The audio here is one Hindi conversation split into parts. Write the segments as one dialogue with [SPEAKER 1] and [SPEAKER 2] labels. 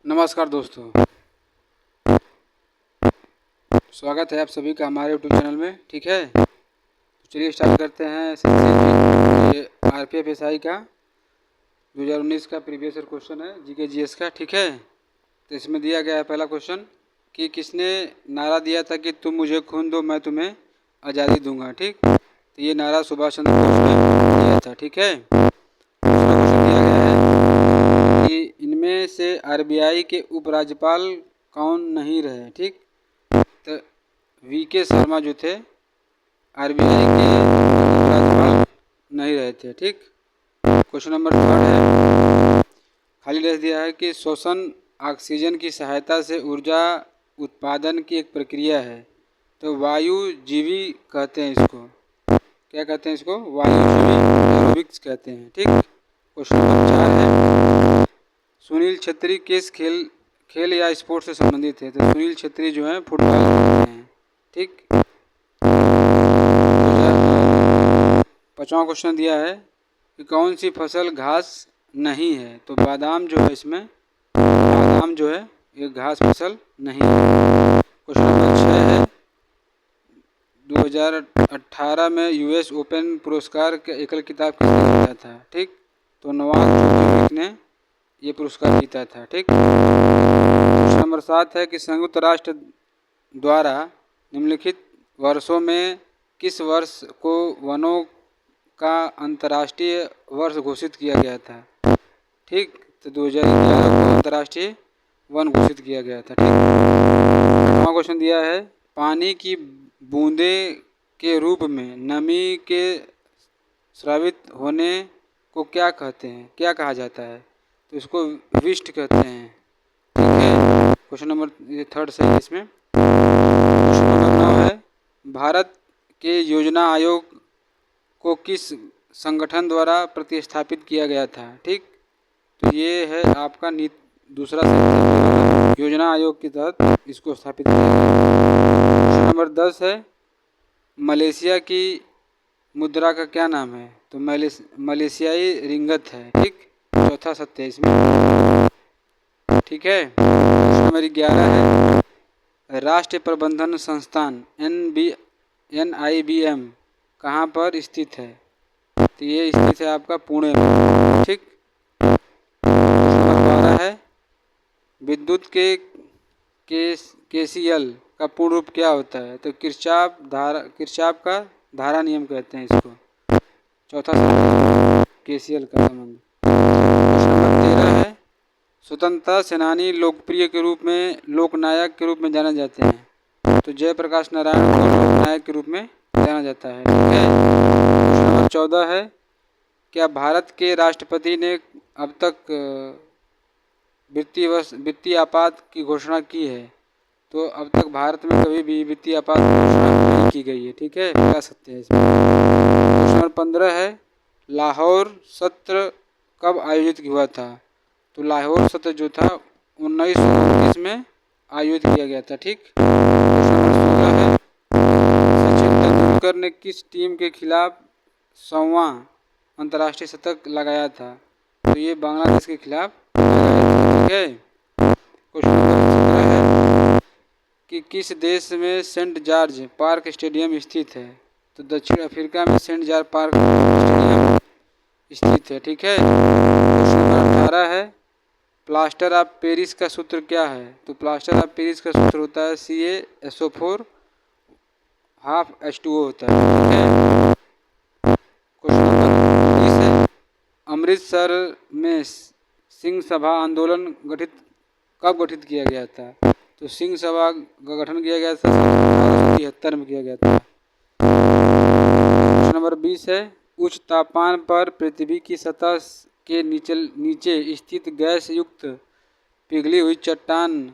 [SPEAKER 1] नमस्कार दोस्तों, स्वागत है आप सभी का हमारे यूट्यूब चैनल में। ठीक है, तो चलिए स्टार्ट करते हैं ये आरपीएफ एसआई का 2019 का प्रीवियस ईयर क्वेश्चन है, जीके जीएस का। ठीक है, तो इसमें दिया गया है पहला क्वेश्चन कि किसने नारा दिया था कि तुम मुझे खून दो मैं तुम्हें आज़ादी दूंगा। ठीक, तो ये नारा सुभाष चंद्र बोस ने दिया था। ठीक है, दूसरा क्वेश्चन दिया गया है कि इनमें से आरबीआई के उपराज्यपाल कौन नहीं रहे। ठीक, तो वीके शर्मा जो थे आरबीआई के उपराज्यपाल नहीं रहे थे। ठीक, क्वेश्चन नंबर 3 है, खाली रह दिया है कि श्वसन ऑक्सीजन की सहायता से ऊर्जा उत्पादन की एक प्रक्रिया है, तो वायुजीवी कहते हैं इसको। क्या कहते हैं इसको? वायुजीवी एरोबिक्स कहते हैं। ठीक, क्वेश्चन नंबर 4 है, सुनील छेत्री किस खेल या स्पोर्ट्स से संबंधित है? तो सुनील छेत्री जो है फुटबॉल खेलते हैं। ठीक, 5वां क्वेश्चन दिया है कि कौन सी फसल घास नहीं है? तो बादाम जो है, इसमें बादाम जो है ये घास फसल नहीं है। क्वेश्चन नंबर 6 है, 2018 में यूएस ओपन पुरस्कार का एकल खिताब किसने जीता था? ठीक, तो नोवाक जोकोविच ने ये पुरस्कार जीता था। ठीक, क्वेश्चन नंबर 7 है कि संयुक्त राष्ट्र द्वारा निम्नलिखित वर्षों में किस वर्ष को वनों का अंतर्राष्ट्रीय वर्ष घोषित किया गया था? ठीक, तो 2011 को अंतर्राष्ट्रीय वन घोषित किया गया था। ठीक, 8वां क्वेश्चन दिया है, पानी की बूंदे के रूप में नमी के स्रावित होने को क्या कहते हैं, क्या कहा जाता है? तो इसको विष्ट कहते हैं। ठीक है, क्वेश्चन नंबर 3 सही है इसमें। क्वेश्चन नंबर 9 है, भारत के योजना आयोग को किस संगठन द्वारा प्रतिस्थापित किया गया था? ठीक, तो ये है आपका दूसरा संगठन, योजना आयोग के तहत इसको स्थापित किया गया। क्वेश्चन नंबर 10 है, मलेशिया की मुद्रा का क्या नाम है? तो मलेशियाई रिंगत है। ठीक, चौथा सत्य है इसमें। ठीक है, क्वेश्चन नंबर 11 है, राष्ट्रीय प्रबंधन संस्थान NIBM कहाँ पर स्थित है? तो ये स्थित है आपका पुणे में। ठीक, क्वेश्चन नंबर 12 है, विद्युत KCL का पूर्ण रूप क्या होता है? तो किरचॉफ का धारा नियम कहते हैं इसको। चौथा KCL का संबंध। क्वेश्चन नंबर 13 है, स्वतंत्रता सेनानी लोकप्रिय के रूप में लोकनायक के रूप में जाने जाते हैं? तो जयप्रकाश नारायण को लोकनायक के रूप में जाना जाता है। ठीक है, क्वेश्चन नंबर 14 है, क्या भारत के राष्ट्रपति ने अब तक वित्तीय आपात की घोषणा की है? तो अब तक भारत में कभी भी वित्तीय आपात की घोषणा नहीं की गई है। ठीक है, क्या सत्य है इसमें। क्वेश्चन नंबर 15 है, लाहौर सत्र कब आयोजित हुआ था? तो लाहौर सत्र जो था 1929 में आयोजित किया गया था। ठीक, क्वेश्चन नंबर 16 है, सचिन तेंदुलकर ने किस टीम के खिलाफ 100वां अंतर्राष्ट्रीय शतक लगाया था? तो ये बांग्लादेश के खिलाफ लगाया था। ठीक है, क्वेश्चन नंबर 17 है कि किस देश में सेंट जॉर्ज पार्क स्टेडियम स्थित है? तो दक्षिण अफ्रीका में सेंट जॉर्ज पार्क स्टेडियम स्थित है। ठीक है, क्वेश्चन नंबर 18 है, प्लास्टर ऑफ पेरिस का सूत्र क्या है? तो प्लास्टर ऑफ पेरिस का सूत्र होता है CaSO4 हाफ H2O होता है। ठीक है, क्वेश्चन नंबर 19 है, अमृतसर में सिंह सभा आंदोलन कब गठित किया गया था? तो सिंह सभा का गठन किया गया था 1873 में किया गया था। क्वेश्चन नंबर 20 है, उच्च तापमान पर पृथ्वी की सतह के नीचे स्थित गैस युक्त पिघली हुई चट्टान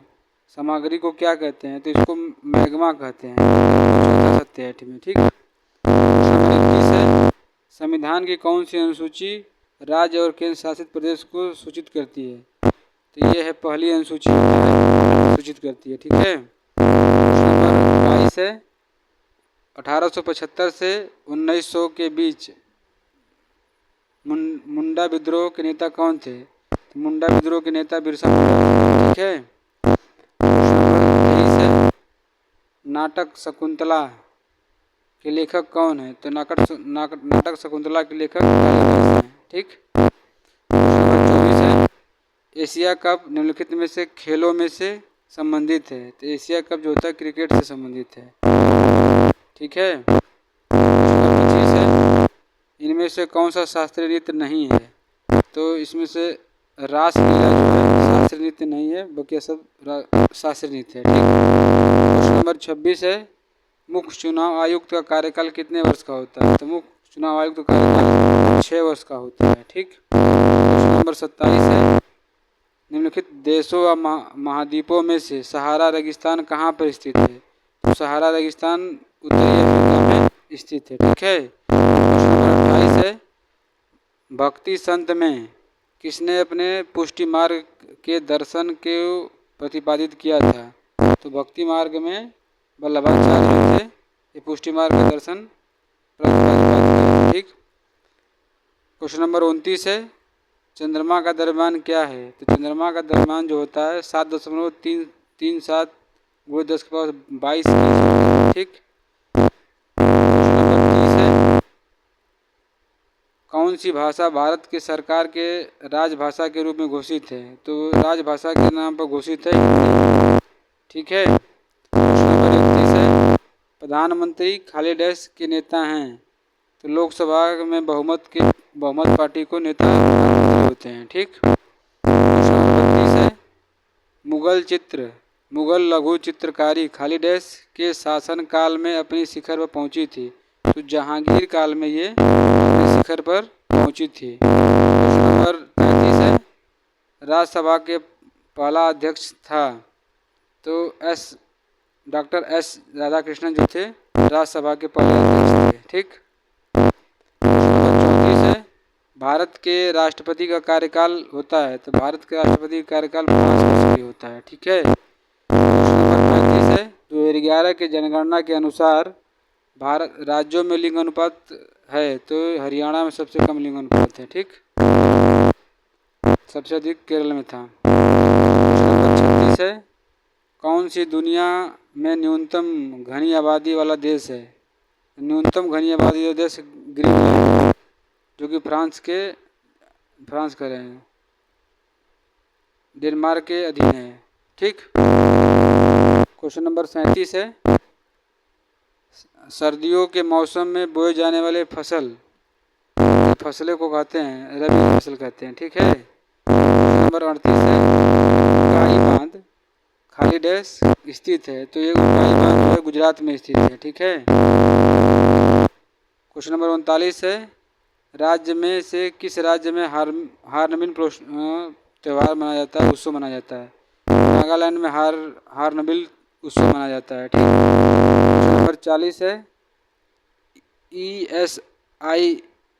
[SPEAKER 1] सामग्री को क्या कहते हैं? तो इसको मैग्मा कहते हैं। चौथा सत्य है में। ठीक, क्वेश्चन नंबर 21 है, संविधान की कौन सी अनुसूची राज्य और केंद्र शासित प्रदेश को सूचित करती है? तो ये है पहली अनुसूची सूचित करती है। ठीक है, क्वेश्चन नंबर 22 है, 1875 से 1900 के बीच मुंडा विद्रोह के नेता कौन थे? तो मुंडा विद्रोह के नेता बिरसा मुंडा। ठीक है। क्वेश्चन नंबर 23 है, नाटक शकुंतला के लेखक कौन है? तो नाटक शकुंतला के लेखक कालिदास हैं। ठीक। क्वेश्चन नंबर 24 है, एशिया कप निम्नलिखित में से खेलों में से संबंधित है? तो एशिया कप जो होता है क्रिकेट से संबंधित है। ठीक है। क्वेश्चन नंबर 25 है, इनमें से कौन सा शास्त्रीय नृत्य नहीं है? तो इसमें से रासलीला जो है शास्त्रीय नृत्य नहीं है, बाकी सब शास्त्रीय नृत्य है। ठीक। क्वेश्चन नंबर 26 है, मुख्य चुनाव आयुक्त का कार्यकाल कितने वर्ष का होता है? तो मुख्य चुनाव आयुक्त का कार्यकाल 6 वर्ष का होता है। ठीक। क्वेश्चन नंबर 27 है, निम्नलिखित देशों व महाद्वीपों में से सहारा रेगिस्तान कहाँ पर स्थित है? तो सहारा रेगिस्तान उत्तरी अफ्रीका में स्थित है। ठीक है। क्वेश्चन नंबर 28 है, भक्ति संत में किसने अपने पुष्टि मार्ग के दर्शन को प्रतिपादित किया था? तो भक्ति मार्ग में वल्लभाचार्य से ये पुष्टि मार्ग का दर्शन प्रतिपादित किया। ठीक। क्वेश्चन नंबर 29 है, चंद्रमा का द्रव्यमान क्या है? तो चंद्रमा का द्रव्यमान जो होता है 7.337 × 10⁻22। ठीक। क्वेश्चन नंबर 30 है, कौन सी भाषा भारत के सरकार के राजभाषा के रूप में घोषित है? तो राजभाषा के नाम पर घोषित है हिंदी। ठीक है। क्वेश्चन नंबर 31 है, प्रधानमंत्री खाली डैश के नेता हैं? तो लोकसभा में बहुमत पार्टी को नेता प्रधानमंत्री होते हैं। ठीक। क्वेश्चन नंबर 32 है, मुगल लघु चित्रकारी खाली डैश के शासन काल में अपनी शिखर पर पहुंची थी? तो जहांगीर काल में ये अपने शिखर पर पहुंची थी। क्वेश्चन नंबर 33 है, राज्यसभा के पहला अध्यक्ष था? तो डॉक्टर एस राधाकृष्णन जो थे राज्यसभा के पहले अध्यक्ष थे। ठीक। क्वेश्चन नंबर 34 है, भारत के राष्ट्रपति का कार्यकाल होता है? तो भारत के राष्ट्रपति का कार्यकाल 5 वर्ष के लिए होता है। ठीक है। क्वेश्चन नंबर 35 है, 2011 के जनगणना के अनुसार भारत राज्यों में लिंग अनुपात है? तो हरियाणा में सबसे कम लिंग अनुपात है। ठीक। सबसे अधिक केरल में था। क्वेश्चन नंबर 36 है, कौन सी दुनिया में न्यूनतम घनी आबादी वाला देश है? न्यूनतम घनी आबादी वाला देश ग्रीनलैंड, जो कि फ्रांस का रहे हैं, डेनमार्क के अधीन है। ठीक। क्वेश्चन नंबर 37 है, सर्दियों के मौसम में बोए जाने वाले फसलें को कहते हैं रबी फसल कहते हैं। ठीक है। क्वेश्चन नंबर 38 है, उकाई बांध खाली डैश स्थित है? तो ये उकाई बांध जो है गुजरात में स्थित है। ठीक है। क्वेश्चन नंबर 39 है, राज्य में से किस राज्य में हार्नबिल त्यौहार मनाया जाता है, उत्सव मनाया जाता है? नागालैंड में हार्नबिल उत्सव मनाया जाता है। ठीक। क्वेश्चन नंबर 40 है,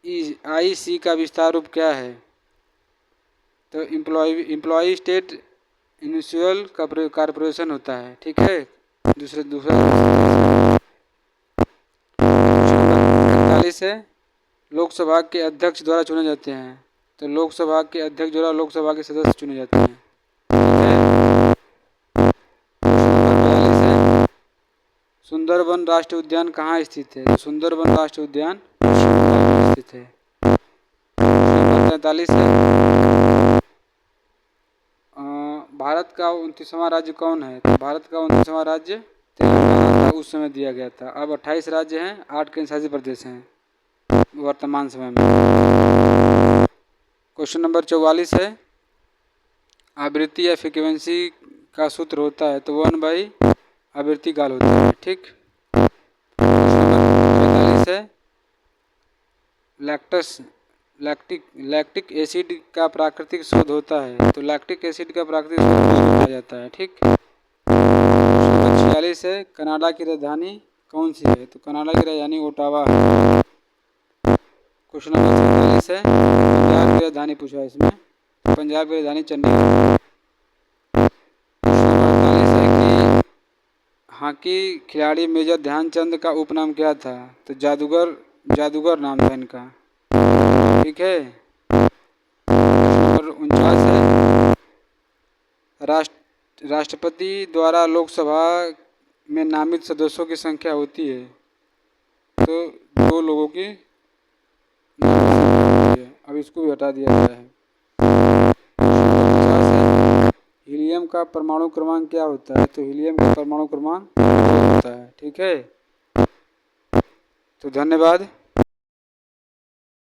[SPEAKER 1] ESIC का विस्तार रूप क्या है? तो एम्प्लॉय स्टेट इंश्योरेंस कॉर्पोरेशन होता है। ठीक है। दूसरा क्वेश्चन नंबर 41 है, लोकसभा के अध्यक्ष द्वारा चुने जाते हैं? तो लोकसभा के अध्यक्ष द्वारा लोकसभा के सदस्य चुने जाते हैं। ठीक है। क्वेश्चन नंबर 42 है, सुंदरबन राष्ट्रीय उद्यान कहाँ स्थित है? तो सुंदरबन राष्ट्रीय उद्यान पश्चिम बंगाल में स्थित है। क्वेश्चन नंबर 43 है, भारत का 29वां राज्य कौन है? तो भारत का 29वां राज्य तेलंगाना था, उस समय दिया गया था। अब 28 राज्य हैं, 8 केंद्रशासित प्रदेश हैं वर्तमान समय में। क्वेश्चन नंबर 44 है, आवृत्ति या फ्रीक्वेंसी का सूत्र होता है? तो 1/आवृत्ति काल होता है। ठीक। क्वेश्चन नंबर 45 है, लैक्टिक एसिड का प्राकृतिक स्रोत होता है? तो लैक्टिक एसिड का प्राकृतिक स्रोत किसको कहा जाता है? ठीक। क्वेश्चन नंबर 46 है, कनाडा की राजधानी कौन सी है? तो कनाडा की राजधानी ओटावा है। क्वेश्चन नंबर 47 है, पंजाब की राजधानी पूछा है इसमें, तो पंजाब की राजधानी चंडीगढ़। क्वेश्चन नंबर 48 है कि हॉकी खिलाड़ी मेजर ध्यानचंद का उपनाम क्या था? तो जादूगर नाम था इनका। ठीक है। क्वेश्चन नंबर 49 है, राष्ट्रपति द्वारा लोकसभा में नामित सदस्यों की संख्या होती है, तो 2 लोगों की नामित संख्या होती है। अब इसको भी हटा दिया गया है। 50 है, हीलियम का परमाणु क्रमांक क्या होता है? तो हीलियम का परमाणु क्रमांक 2 होता है। ठीक है, तो धन्यवाद।